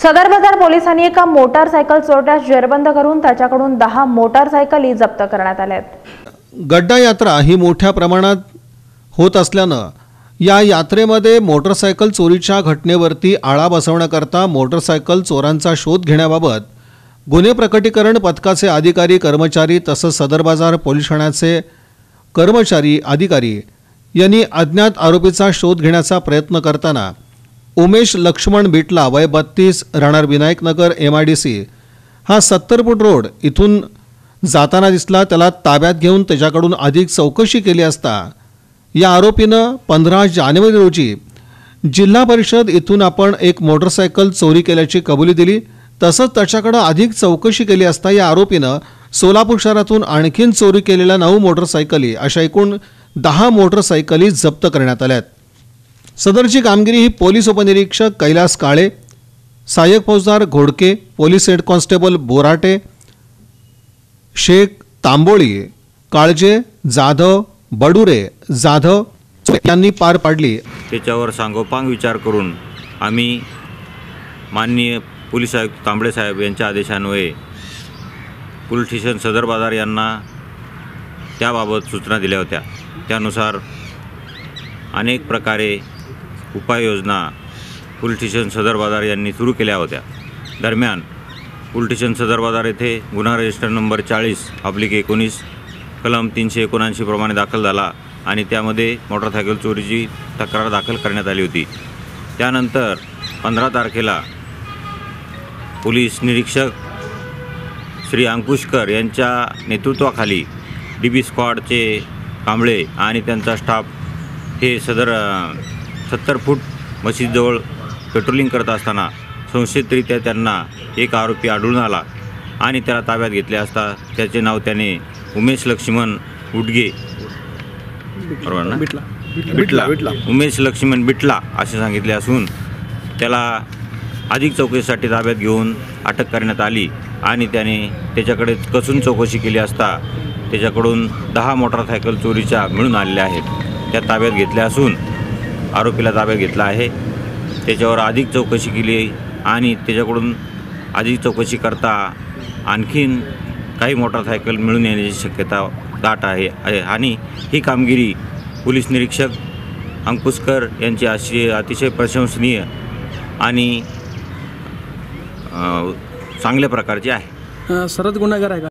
सदर बाजार पोलिसांनी एका मोटारसायकल चोरट्यास जेरबंद करून त्याच्याकडून 10 मोटारसायकली जप्त करण्यात आल्यात। गड्डा यात्रा ही मोठ्या प्रमाणात होत असल्यानं या यात्रेमध्ये मोटारसायकल चोरीच्या घटनेवरती आळा बसवण्याकरता मोटारसायकल चोरांचा शोध घेण्याबाबत गुन्हे प्रकटीकरण पथकाचे अधिकारी कर्मचारी तसंच सदर बाजार पोलीस ठाण्याचे कर्मचारी अधिकारी यांनी अज्ञात आरोपीचा शोध घेण्याचा प्रयत्न करताना उमेश लक्ष्मण बिटला वय 32 राहणार विनायक नगर MIDC हा 70 फूट रोड इथून जाताना दिसला। त्याला ताब्यात घेऊन त्याच्याकडून अधिक चौकशी केली असता या आरोपीनं 15 जानेवारी रोजी जिल्हा परिषद इथून आपण एक मोटारसायकल चोरी केल्याची कबुली दिली। तसंच त्याच्याकडे अधिक चौकशी केली असता या आरोपीनं सोलापूर शहरातून आणखीन चोरी केलेल्या 9 मोटारसायकली अशा एकूण 10 मोटारसायकली जप्त करण्यात आल्यात। सदरची कामगिरी ही पोलीस उपनिरीक्षक कैलास काळे, सहाय्यक फौजदार Ghodke, police head constable Borate, Shaikh Tamboli, Kalje, Jadhav, Badure, Jadhav यांनी पार पाडली। त्याच्यावर सांगोपांग विचार करून आम्ही माननीय पोलीस आयुक्त तांबळे साहेब यांच्या आदेशान्वये पोलीस स्टेशन सदर बाजार यांना त्याबाबत सूचना दिल्या होत्या। त्यानुसार अनेक प्रकारे उपाययोजना पोलीस स्टेशन सदर बाजार यांनी सुरू केल्या होत्या। दरम्यान पोलीस स्टेशन सदर बाजार येथे गुन्हा रजिस्टर नंबर 40/19 कलम 379 प्रमाणे दाखल झाला आणि त्यामध्ये मोटारसायकल चोरीची तक्रार दाखल करण्यात आली होती। त्यानंतर 15 तारखेला पोलीस निरीक्षक श्री अंकुशकर यांच्या नेतृत्वाखाली DB स्क्वॉडचे कांबळे आणि त्यांचा स्टाफ हे सदर 70 फूट मशीदजवळ पेट्रोलिंग करत असताना संशयितरित्या त्यांना एक आरोपी आढळून आला आणि त्याला ताब्यात घेतले असता त्याचे नाव त्याने उमेश लक्ष्मण उडगे बरोबर ना बिटला उमेश लक्ष्मण बिटला असे सांगितले असून त्याला अधिक चौकशीसाठी ताब्यात घेऊन अटक करण्यात आली आणि त्याने त्याच्याकडे कसून चौकशी केली असता त्याच्याकडून 10 मोटारसायकल चोरीच्या मिळून आलेल्या आहेत। त्या ताब्यात घेतल्या असून आरोपीला ताब्यात घेतला आहे। त्याच्यावर अधिक चौकशी केली आणि त्याच्याकडून अधिक चौकशी करता आणखीन काही मोटारसायकल मिळून येण्याची शक्यता दाट आहे आणि ही कामगिरी पोलीस निरीक्षक अंकुशकर यांची अतिशय प्रशंसनीय आणि चांगल्या प्रकारची आहे। सरत गुन्हेगार आहे का?